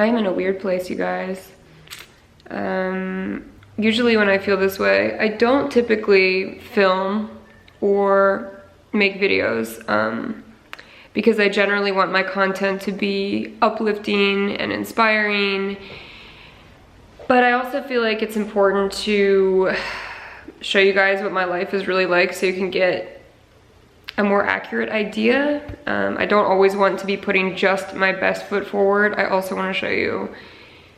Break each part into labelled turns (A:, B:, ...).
A: I'm in a weird place, you guys. Usually when I feel this way, I don't typically film or make videos because I generally want my content to be uplifting and inspiring. But I also feel like it's important to show you guys what my life is really like so you can get a more accurate idea. I don't always want to be putting just my best foot forward. I also want to show you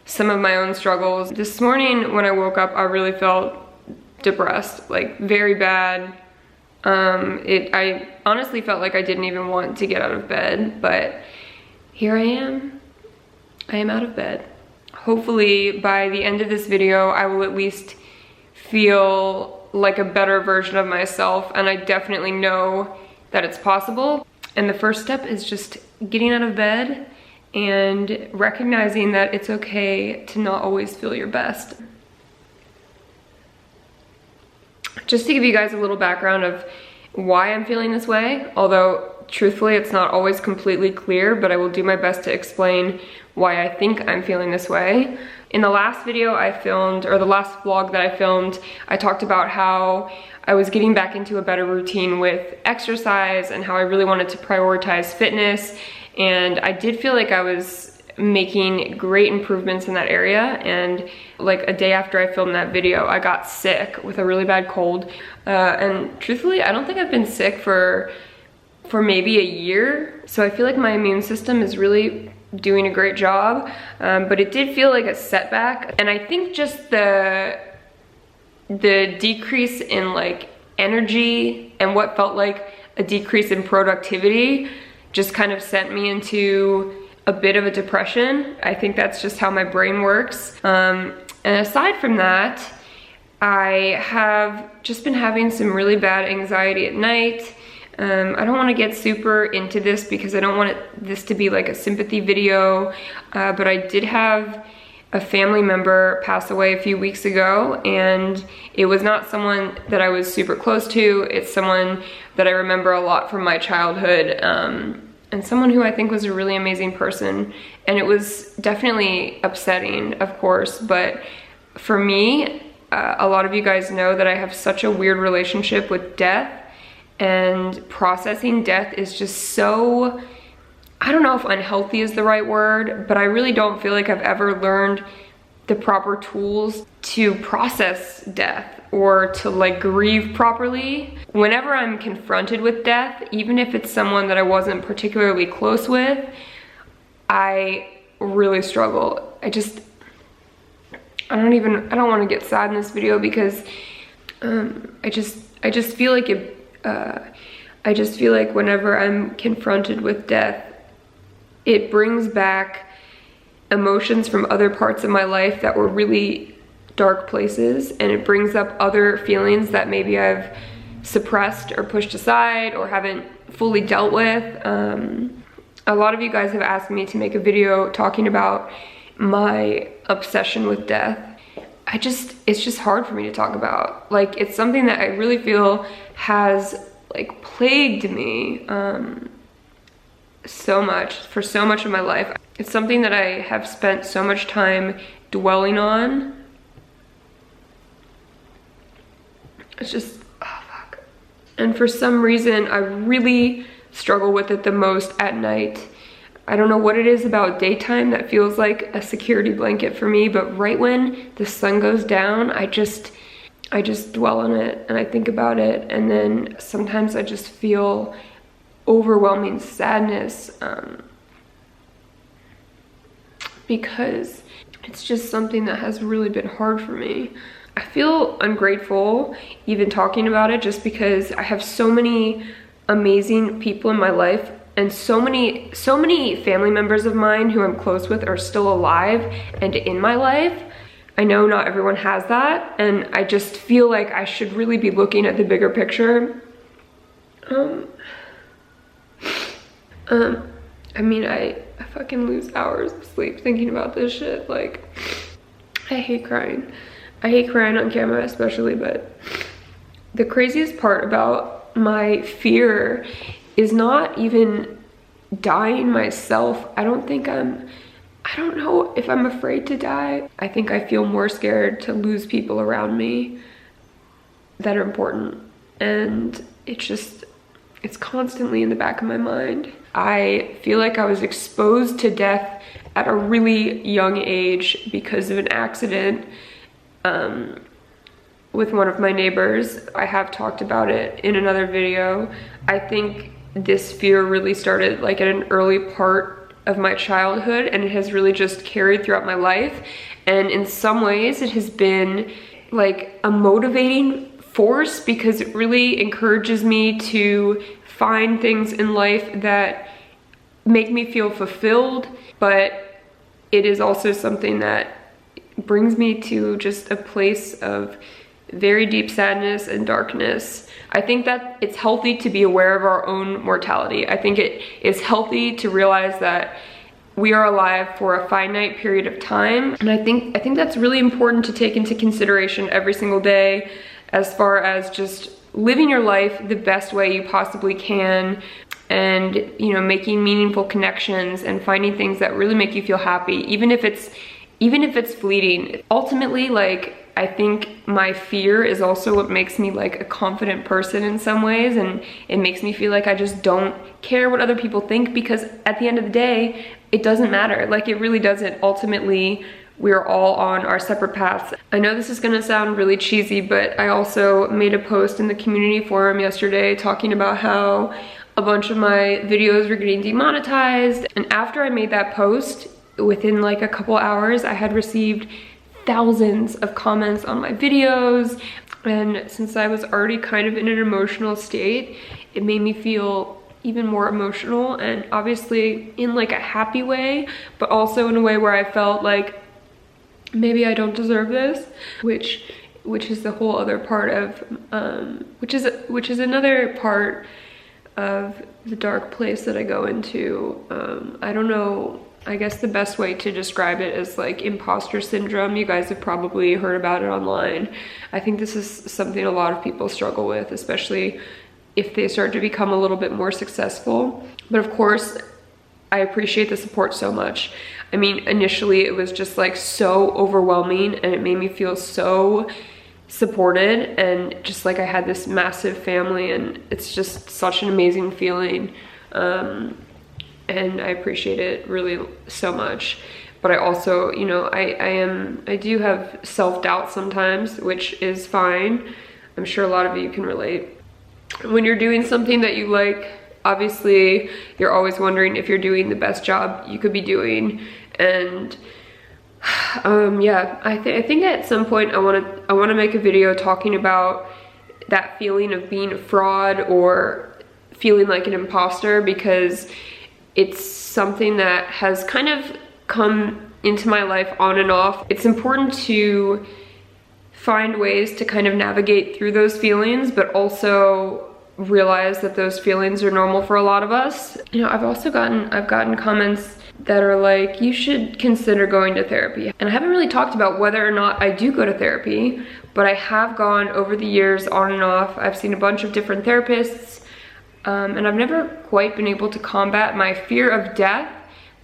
A: some of my own struggles. This morning when I woke up, I really felt depressed, like very bad. I honestly felt like I didn't even want to get out of bed, but here I am. I am out of bed. Hopefully by the end of this video, I will at least feel like a better version of myself, and I definitely know that it's possible. And the first step is just getting out of bed and recognizing that it's okay to not always feel your best. Just to give you guys a little background of why I'm feeling this way, although truthfully it's not always completely clear, but I will do my best to explain why I think I'm feeling this way. In the last video I filmed, or the last vlog that I filmed, I talked about how I was getting back into a better routine with exercise and how I really wanted to prioritize fitness. And I did feel like I was making great improvements in that area. And like a day after I filmed that video, I got sick with a really bad cold. And truthfully, I don't think I've been sick for maybe a year. So I feel like my immune system is really doing a great job. But it did feel like a setback. And I think just the decrease in like energy and what felt like a decrease in productivity just kind of sent me into a bit of a depression. I think that's just how my brain works. And aside from that, I have just been having some really bad anxiety at night. I don't want to get super into this because I don't want this to be like a sympathy video, but I did have a family member pass away a few weeks ago, and it was not someone that I was super close to. It's someone that I remember a lot from my childhood, and someone who I think was a really amazing person. And it was definitely upsetting, of course, but for me, a lot of you guys know that I have such a weird relationship with death, and processing death is just so, I don't know if unhealthy is the right word, but I really don't feel like I've ever learned the proper tools to process death or to like grieve properly. Whenever I'm confronted with death, even if it's someone that I wasn't particularly close with, I really struggle. I don't want to get sad in this video because I just feel like it, I just feel like whenever I'm confronted with death, it brings back emotions from other parts of my life that were really dark places, and it brings up other feelings that maybe I've suppressed or pushed aside or haven't fully dealt with. A lot of you guys have asked me to make a video talking about my obsession with death. It's just hard for me to talk about. Like, it's something that I really feel has like plagued me so much of my life. It's something that I have spent so much time dwelling on. It's just, oh fuck. And for some reason, I really struggle with it the most at night. I don't know what it is about daytime that feels like a security blanket for me, but right when the sun goes down, I just dwell on it and I think about it, and then sometimes I just feel overwhelming sadness because it's just something that has really been hard for me. I feel ungrateful even talking about it, just because I have so many amazing people in my life, and so many family members of mine who I'm close with are still alive and in my life. I know not everyone has that, and I just feel like I should really be looking at the bigger picture. I mean, I fucking lose hours of sleep thinking about this shit. Like, I hate crying. I hate crying on camera especially, but the craziest part about my fear is not even dying myself. I don't think I'm I don't know if I'm afraid to die. I think I feel more scared to lose people around me that are important. And it's constantly in the back of my mind. I feel like I was exposed to death at a really young age because of an accident with one of my neighbors. I have talked about it in another video. I think this fear really started like at an early part of my childhood, and it has really just carried throughout my life. And in some ways it has been like a motivating force because it really encourages me to find things in life that make me feel fulfilled, but it is also something that brings me to just a place of very deep sadness and darkness. I think that it's healthy to be aware of our own mortality. I think it is healthy to realize that we are alive for a finite period of time. And I think that's really important to take into consideration every single day, as far as just living your life the best way you possibly can, and you know, making meaningful connections and finding things that really make you feel happy, even if it's fleeting. Ultimately, like, I think my fear is also what makes me like a confident person in some ways, and it makes me feel like I just don't care what other people think, because at the end of the day, it doesn't matter. Like, it really doesn't. Ultimately, we're all on our separate paths. I know this is gonna sound really cheesy, but I also made a post in the community forum yesterday talking about how a bunch of my videos were getting demonetized. And after I made that post, within like a couple hours, I had received thousands of comments on my videos. And since I was already kind of in an emotional state, it made me feel even more emotional, and obviously in like a happy way, but also in a way where I felt like maybe I don't deserve this, which is the whole other part of, which is another part of the dark place that I go into. I don't know, I guess the best way to describe it is like impostor syndrome. You guys have probably heard about it online. I think this is something a lot of people struggle with, especially if they start to become a little bit more successful. But of course, I appreciate the support so much. I mean, initially it was just like so overwhelming, and it made me feel so supported, and just like I had this massive family, and it's just such an amazing feeling. And I appreciate it really so much. But I also, you know, I do have self-doubt sometimes, which is fine. I'm sure a lot of you can relate. When you're doing something that you like, obviously you're always wondering if you're doing the best job you could be doing. And yeah, I think at some point I want to make a video talking about that feeling of being a fraud or feeling like an imposter, because it's something that has kind of come into my life on and off. It's important to find ways to kind of navigate through those feelings, but also realize that those feelings are normal for a lot of us. You know, I've gotten comments that are like, you should consider going to therapy. And I haven't really talked about whether or not I do go to therapy, but I have gone over the years on and off. I've seen a bunch of different therapists, and I've never quite been able to combat my fear of death,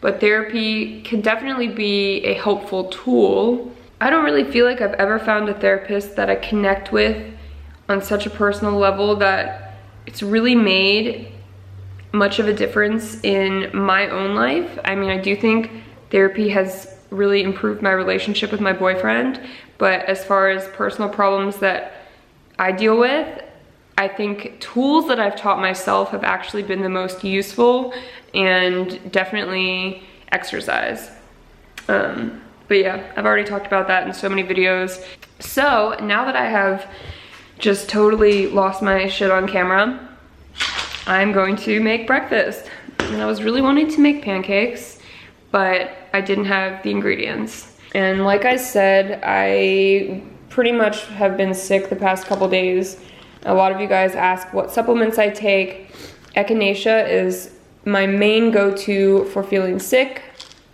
A: but therapy can definitely be a helpful tool. I don't really feel like I've ever found a therapist that I connect with on such a personal level that it's really made much of a difference in my own life. I mean, I do think therapy has really improved my relationship with my boyfriend, but as far as personal problems that I deal with, I think tools that I've taught myself have actually been the most useful, and definitely exercise. But yeah, I've already talked about that in so many videos. So now that I have just totally lost my shit on camera, I'm going to make breakfast. And I was really wanting to make pancakes, but I didn't have the ingredients. And like I said, I pretty much have been sick the past couple days. A lot of you guys ask what supplements I take. Echinacea is my main go-to for feeling sick,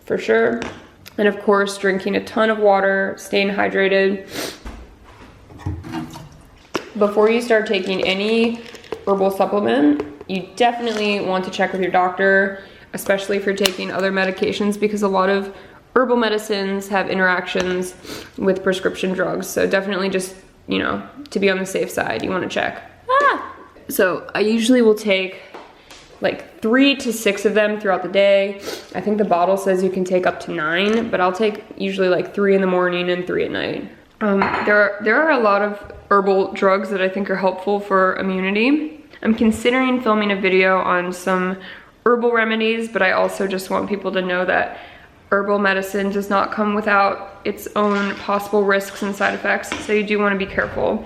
A: for sure. And of course, drinking a ton of water, staying hydrated. Before you start taking any herbal supplement, you definitely want to check with your doctor, especially if you're taking other medications, because a lot of herbal medicines have interactions with prescription drugs. So definitely just, you know, to be on the safe side, you wanna check. So I usually will take like 3 to 6 of them throughout the day. I think the bottle says you can take up to 9, but I'll take usually like 3 in the morning and 3 at night. There are a lot of herbal drugs that I think are helpful for immunity. I'm considering filming a video on some herbal remedies, but I also just want people to know that herbal medicine does not come without its own possible risks and side effects, so you do want to be careful.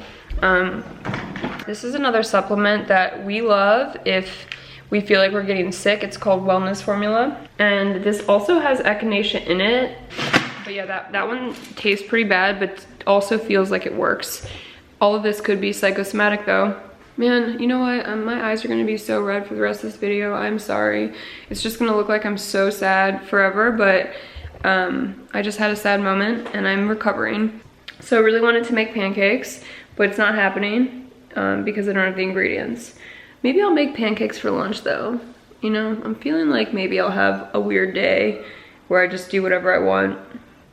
A: This is another supplement that we love if we feel like we're getting sick. It's called Wellness Formula, and this also has echinacea in it. But yeah, that one tastes pretty bad, but also feels like it works. All of this could be psychosomatic though. Man, you know what? My eyes are gonna be so red for the rest of this video. I'm sorry. It's just gonna look like I'm so sad forever, but I just had a sad moment and I'm recovering. So I really wanted to make pancakes, but it's not happening because I don't have the ingredients. Maybe I'll make pancakes for lunch though. You know, I'm feeling like maybe I'll have a weird day where I just do whatever I want.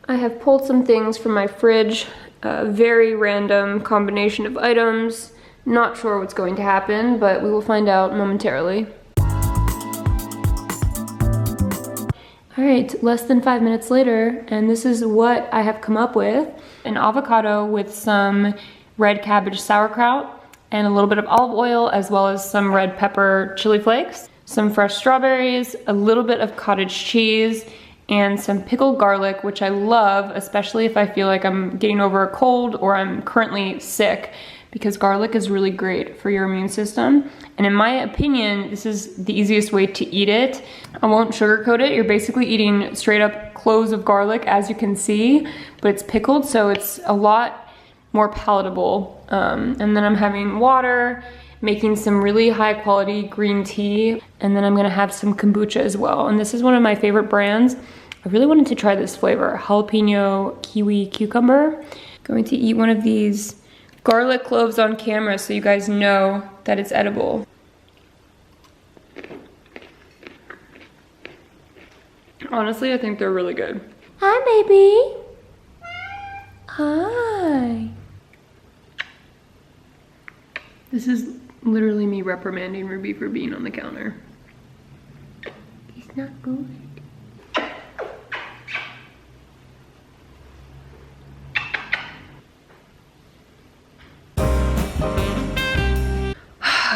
A: I have pulled some things from my fridge, a very random combination of items. Not sure what's going to happen, but we will find out momentarily. All right, less than 5 minutes later, and this is what I have come up with. An avocado with some red cabbage sauerkraut, and a little bit of olive oil, as well as some red pepper chili flakes, some fresh strawberries, a little bit of cottage cheese, and some pickled garlic, which I love, especially if I feel like I'm getting over a cold or I'm currently sick, because garlic is really great for your immune system. And in my opinion, this is the easiest way to eat it. I won't sugarcoat it. You're basically eating straight up cloves of garlic, as you can see, but it's pickled, so it's a lot more palatable. And then I'm having water, making some really high quality green tea, and then I'm gonna have some kombucha as well. And this is one of my favorite brands. I really wanted to try this flavor, jalapeno kiwi cucumber. Going to eat one of these garlic cloves on camera so you guys know that it's edible. Honestly, I think they're really good. Hi, baby. Hi. This is literally me reprimanding Ruby for being on the counter. He's not good.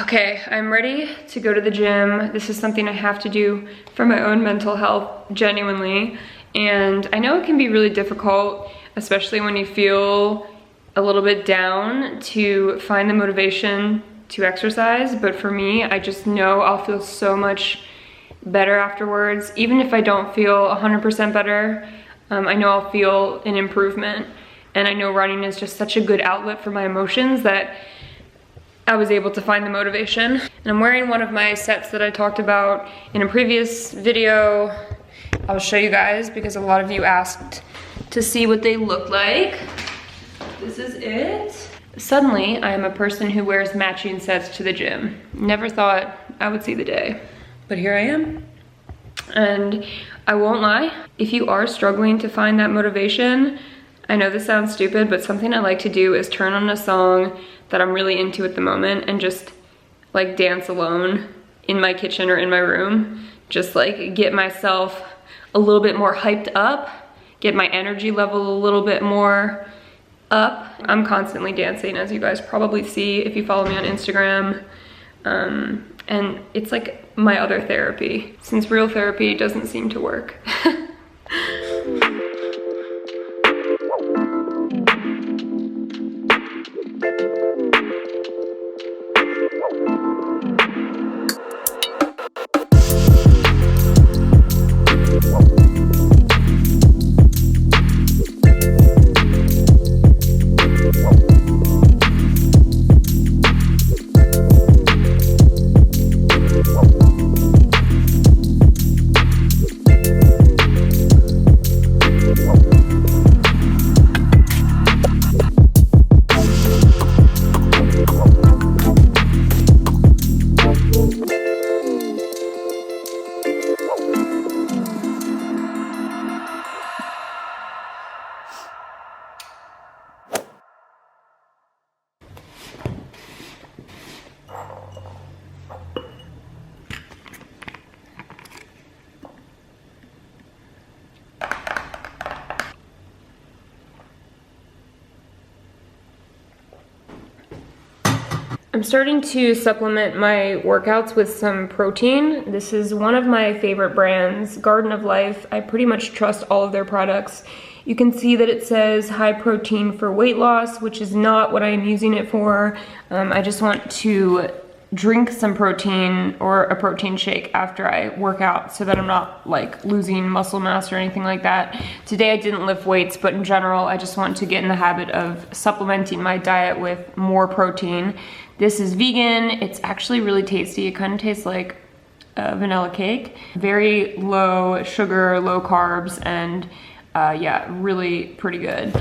A: Okay, I'm ready to go to the gym. This is something I have to do for my own mental health, genuinely. And I know it can be really difficult, especially when you feel a little bit down, to find the motivation to exercise. But for me, I just know I'll feel so much better afterwards. Even if I don't feel 100% better, I know I'll feel an improvement. And I know running is just such a good outlet for my emotions that I was able to find the motivation. And I'm wearing one of my sets that I talked about in a previous video. I'll show you guys because a lot of you asked to see what they look like. This is it. Suddenly, I am a person who wears matching sets to the gym. Never thought I would see the day, but here I am. And I won't lie, if you are struggling to find that motivation, I know this sounds stupid, but something I like to do is turn on a song that I'm really into at the moment and just like dance alone in my kitchen or in my room. Just like get myself a little bit more hyped up, get my energy level a little bit more up. I'm constantly dancing, as you guys probably see if you follow me on Instagram. And it's like my other therapy, since real therapy doesn't seem to work. I'm starting to supplement my workouts with some protein. This is one of my favorite brands, Garden of Life. I pretty much trust all of their products. You can see that it says high protein for weight loss, which is not what I'm using it for. I just want to drink some protein or a protein shake after I work out so that I'm not like losing muscle mass or anything like that. Today I didn't lift weights, but in general, I just want to get in the habit of supplementing my diet with more protein. This is vegan. It's actually really tasty. It kind of tastes like vanilla cake. Very low sugar, low carbs, and yeah, really pretty good.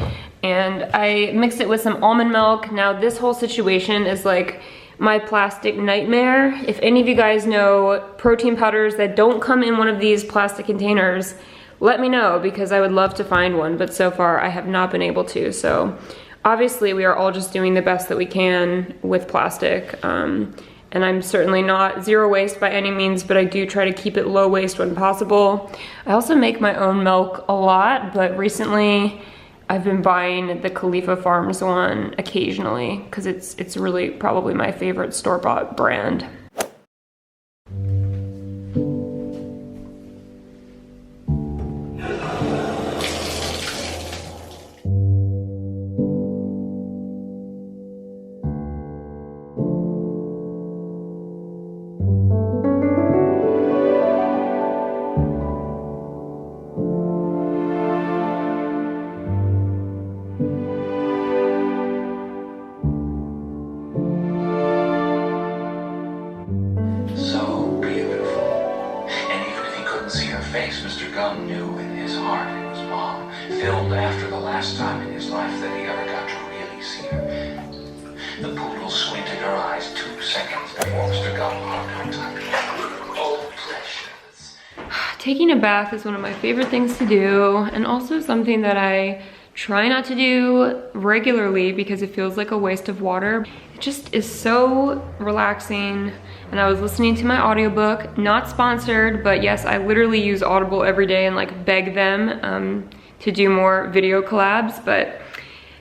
A: And I mixed it with some almond milk. Now this whole situation is like my plastic nightmare. If any of you guys know protein powders that don't come in one of these plastic containers, let me know, because I would love to find one, but so far I have not been able to. So obviously we are all just doing the best that we can with plastic. And I'm certainly not zero waste by any means, but I do try to keep it low waste when possible. I also make my own milk a lot, but recently I've been buying the Khalifa Farms one occasionally because it's really probably my favorite store-bought brand.
B: Filmed after the last time in his life that he ever got to really see her. The poodle squinted her eyes 2 seconds before Mr. Gum hugged her tight. Oh, precious.
A: Taking a bath is one of my favorite things to do, and also something that I try not to do regularly because it feels like a waste of water. It just is so relaxing. And I was listening to my audiobook, not sponsored, but yes, I literally use Audible every day and like beg them to do more video collabs, but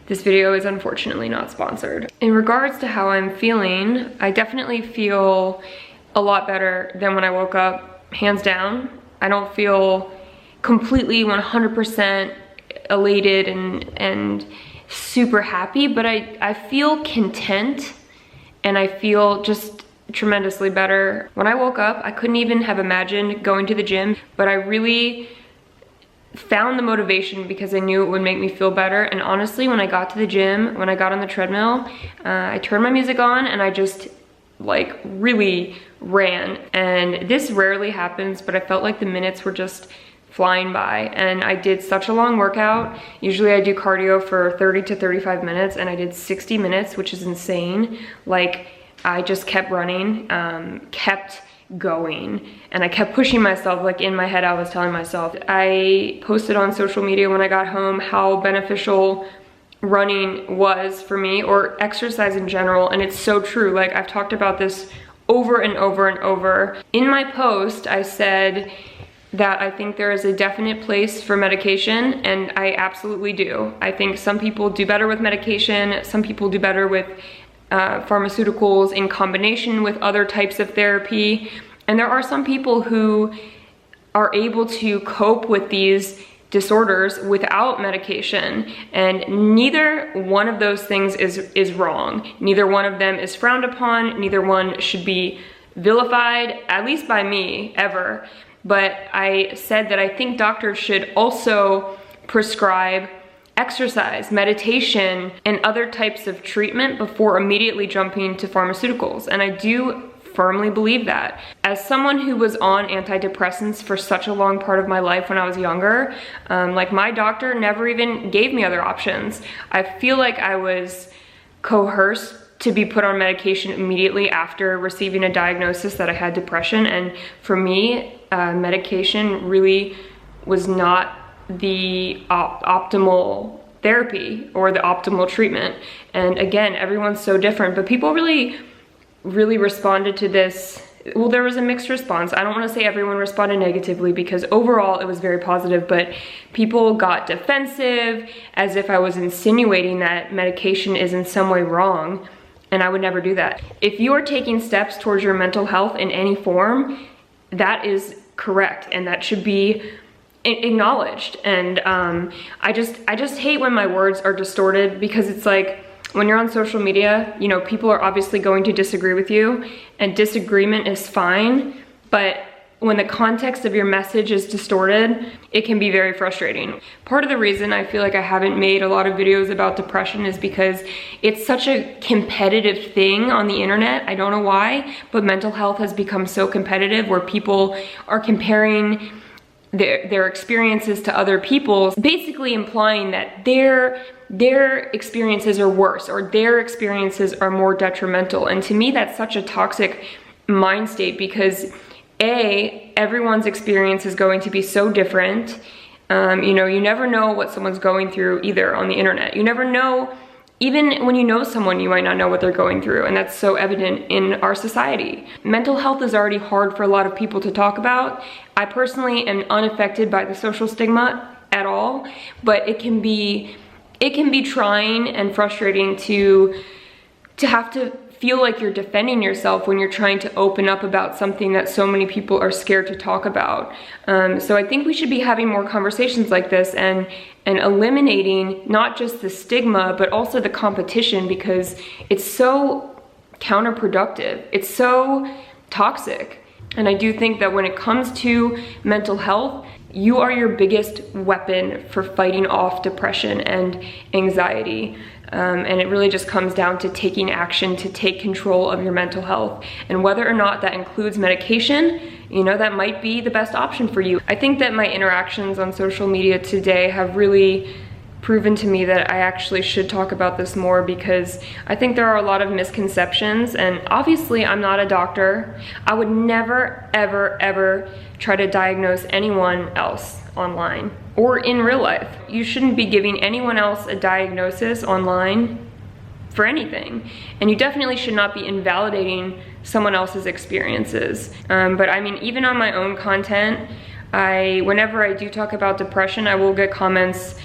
A: this video is unfortunately not sponsored. In regards to how I'm feeling, I definitely feel a lot better than when I woke up, hands down. I don't feel completely 100% elated and super happy, but I feel content and I feel just tremendously better. When I woke up, I couldn't even have imagined going to the gym, but I really found the motivation because I knew it would make me feel better. And honestly, when I got to the gym, when I got on the treadmill, I turned my music on and I just like really ran. And this rarely happens, but I felt like the minutes were just flying by. And I did such a long workout. Usually I do cardio for 30 to 35 minutes and I did 60 minutes, which is insane. Like I just kept running, kept going, and I kept pushing myself. Like in my head I was telling myself. I posted on social media when I got home how beneficial running was for me, or exercise in general, and it's so true. Like I've talked about this over and over and over. In my post I said that I think there is a definite place for medication, and I absolutely do. I think some people do better with medication, some people do better with pharmaceuticals in combination with other types of therapy. And there are some people who are able to cope with these disorders without medication. And neither one of those things is wrong. Neither one of them is frowned upon. Neither one should be vilified, at least by me, ever. But I said that I think doctors should also prescribe exercise, meditation, and other types of treatment before immediately jumping to pharmaceuticals. And I do firmly believe that. As someone who was on antidepressants for such a long part of my life when I was younger, like my doctor never even gave me other options. I feel like I was coerced to be put on medication immediately after receiving a diagnosis that I had depression. And for me, medication really was not the optimal therapy or the optimal treatment. And again, everyone's so different, but people really responded to this. Well, there was a mixed response. I don't want to say everyone responded negatively because overall it was very positive, but people got defensive as if I was insinuating that medication is in some way wrong. And I would never do that. If you are taking steps towards your mental health in any form, that is correct, and that should be acknowledged. And I just hate when my words are distorted, because it's like, when you're on social media, you know, people are obviously going to disagree with you, and disagreement is fine, but when the context of your message is distorted, it can be very frustrating. Part of the reason I feel like I haven't made a lot of videos about depression is because it's such a competitive thing on the internet. I don't know why, but mental health has become so competitive, where people are comparing their experiences to other people's, basically implying that their experiences are worse, or their experiences are more detrimental. And to me, that's such a toxic mind state, because everyone's experience is going to be so different. You know, you never know what someone's going through either on the internet. You never know, even when you know someone, you might not know what they're going through, and that's so evident in our society. Mental health is already hard for a lot of people to talk about. I personally am unaffected by the social stigma at all, but it can be trying and frustrating to have to feel like you're defending yourself when you're trying to open up about something that so many people are scared to talk about. So I think we should be having more conversations like this, and eliminating not just the stigma, but also the competition, because it's so counterproductive. It's so toxic. And I do think that when it comes to mental health, you are your biggest weapon for fighting off depression and anxiety. And it really just comes down to taking action to take control of your mental health. And whether or not that includes medication, you know, that might be the best option for you. I think that my interactions on social media today have really proven to me that I actually should talk about this more, because I think there are a lot of misconceptions, and obviously I'm not a doctor. I would never, ever, ever try to diagnose anyone else online or in real life. You shouldn't be giving anyone else a diagnosis online for anything, and you definitely should not be invalidating someone else's experiences. But I mean, even on my own content, whenever I do talk about depression, I will get comments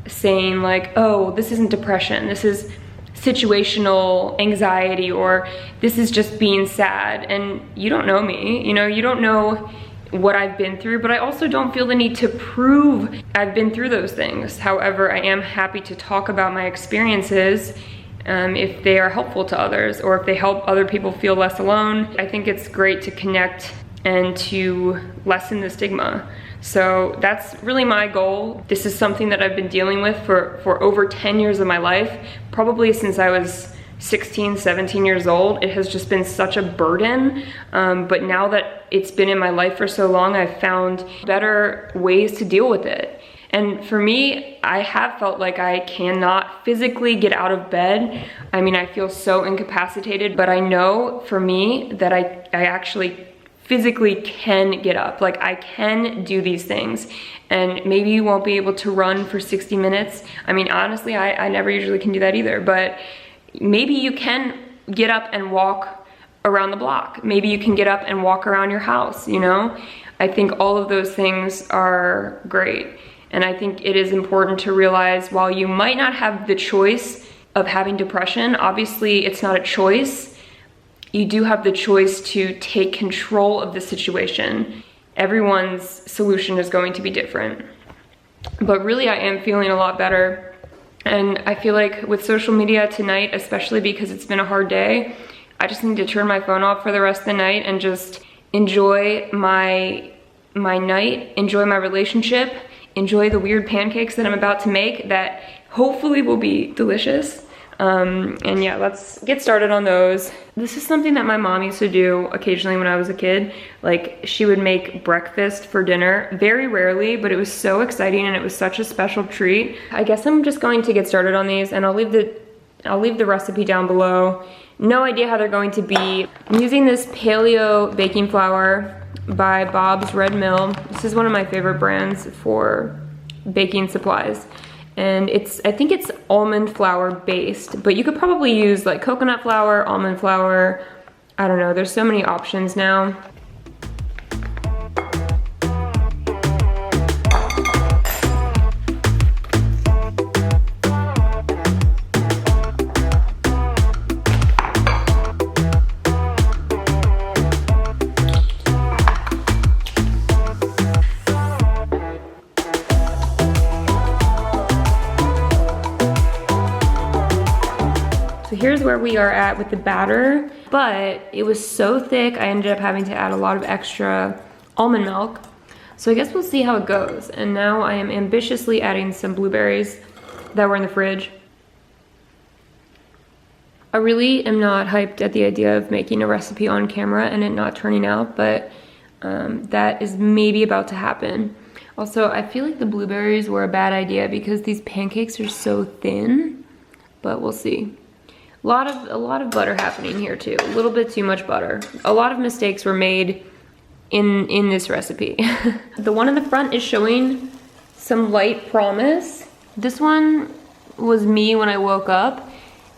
A: saying like, oh, this isn't depression, this is situational anxiety, or this is just being sad. And you don't know me, you know, you don't know what I've been through, but I also don't feel the need to prove I've been through those things. However, I am happy to talk about my experiences if they are helpful to others, or if they help other people feel less alone. I think it's great to connect and to lessen the stigma. So that's really my goal. This is something that I've been dealing with for over 10 years of my life, probably since I was 16, 17 years old. It has just been such a burden, but now that it's been in my life for so long, I've found better ways to deal with it. And for me, I have felt like I cannot physically get out of bed. I mean, I feel so incapacitated, but I know for me that I actually physically can get up. Like, I can do these things. And maybe you won't be able to run for 60 minutes. I mean, honestly, I never usually can do that either, but maybe you can get up and walk around the block. Maybe you can get up and walk around your house, you know? I think all of those things are great. And I think it is important to realize, while you might not have the choice of having depression, obviously it's not a choice, you do have the choice to take control of the situation. Everyone's solution is going to be different. But really, I am feeling a lot better. And I feel like with social media tonight, especially because it's been a hard day, I just need to turn my phone off for the rest of the night and just enjoy my night, enjoy my relationship, enjoy the weird pancakes that I'm about to make that hopefully will be delicious. And yeah, let's get started on those. This is something that my mom used to do occasionally when I was a kid. Like, she would make breakfast for dinner, very rarely, but it was so exciting and it was such a special treat. I guess I'm just going to get started on these, and I'll leave the recipe down below. No idea how they're going to be. I'm using this paleo baking flour by Bob's Red Mill. This is one of my favorite brands for baking supplies. And I think it's almond flour based, but you could probably use like coconut flour, almond flour. I don't know, there's so many options now. So here's where we are at with the batter, but it was so thick, I ended up having to add a lot of extra almond milk. So I guess we'll see how it goes. And now I am ambitiously adding some blueberries that were in the fridge. I really am not hyped at the idea of making a recipe on camera and it not turning out, but that is maybe about to happen. Also, I feel like the blueberries were a bad idea because these pancakes are so thin, but we'll see. A lot of butter happening here too. A little bit too much butter. A lot of mistakes were made in this recipe. The one in the front is showing some light promise. This one was me when I woke up,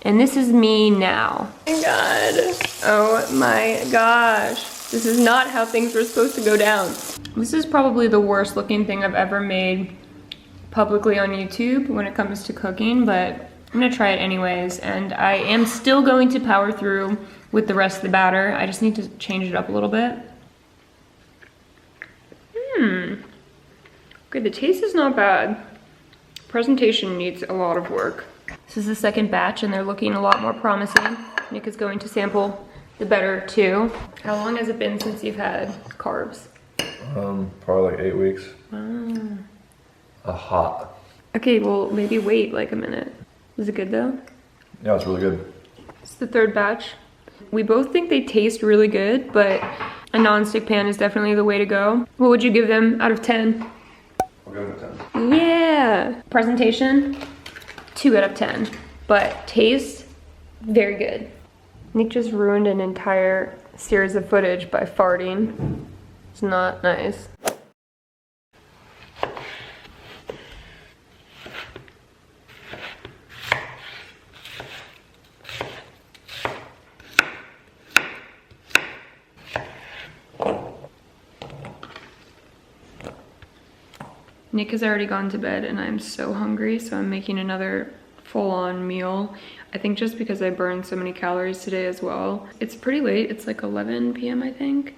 A: and this is me now. Oh my god. Oh my gosh. This is not how things were supposed to go down. This is probably the worst looking thing I've ever made publicly on YouTube when it comes to cooking, but I'm gonna try it anyways, and I am still going to power through with the rest of the batter. I just need to change it up a little bit. Okay, the taste is not bad. Presentation needs a lot of work. This is the second batch and they're looking a lot more promising. Nick is going to sample the batter too. How long has it been since you've had carbs?
C: Probably like 8 weeks.
A: Wow.
C: Hot.
A: Okay, well maybe wait like a minute. Is it good though?
C: Yeah, it's really good.
A: It's the third batch. We both think they taste really good, but a non-stick pan is definitely the way to go. What would you give them out of 10?
C: I'll give it a 10.
A: Yeah. Presentation, 2 out of 10. But taste, very good. Nick just ruined an entire series of footage by farting. It's not nice. Nick has already gone to bed and I'm so hungry, so I'm making another full-on meal. I think just because I burned so many calories today as well. It's pretty late, it's like 11 p.m. I think.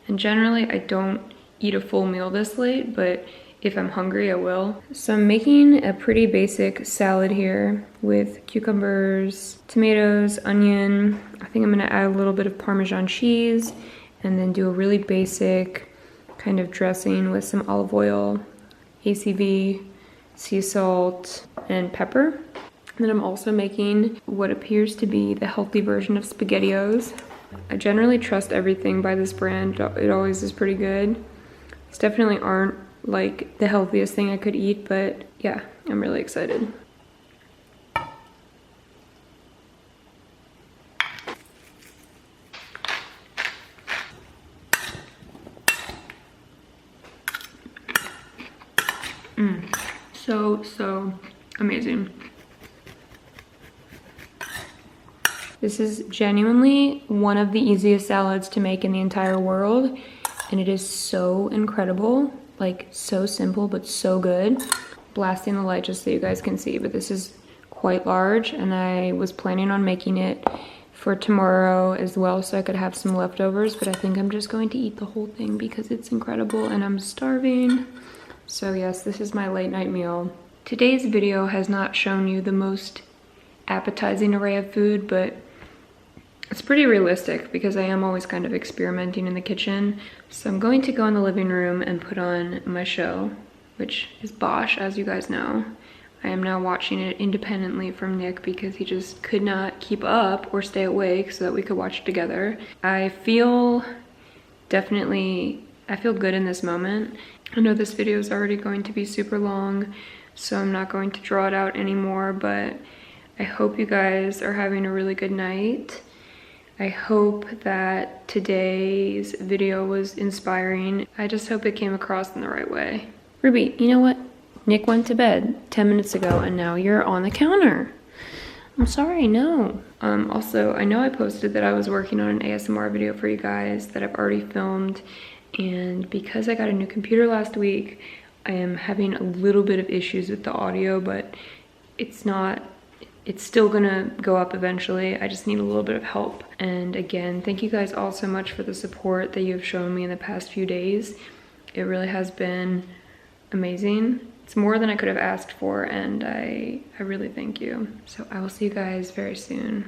A: And generally I don't eat a full meal this late, but if I'm hungry I will. So I'm making a pretty basic salad here with cucumbers, tomatoes, onion. I think I'm gonna add a little bit of Parmesan cheese and then do a really basic kind of dressing with some olive oil, ACV, sea salt, and pepper. And then I'm also making what appears to be the healthy version of SpaghettiOs. I generally trust everything by this brand. It always is pretty good. These definitely aren't like the healthiest thing I could eat, but yeah, I'm really excited. So amazing. This is genuinely one of the easiest salads to make in the entire world, and it is so incredible, like so simple but so good. Blasting the light just so you guys can see, but this is quite large and I was planning on making it for tomorrow as well so I could have some leftovers, but I think I'm just going to eat the whole thing because it's incredible and I'm starving. So yes, this is my late night meal. Today's video has not shown you the most appetizing array of food, but it's pretty realistic because I am always kind of experimenting in the kitchen. So I'm going to go in the living room and put on my show, which is Bosch, as you guys know. I am now watching it independently from Nick because he just could not keep up or stay awake so that we could watch it together. I feel good in this moment. I know this video is already going to be super long, so I'm not going to draw it out anymore, but I hope you guys are having a really good night. I hope that today's video was inspiring. I just hope it came across in the right way. Ruby, you know what? Nick went to bed 10 minutes ago and now you're on the counter. I'm sorry, no. Also, I know I posted that I was working on an ASMR video for you guys that I've already filmed, and because I got a new computer last week, I am having a little bit of issues with the audio, but it's still gonna go up eventually. I just need a little bit of help. And again, thank you guys all so much for the support that you've shown me in the past few days. It really has been amazing. It's more than I could have asked for, and I really thank you. So I will see you guys very soon.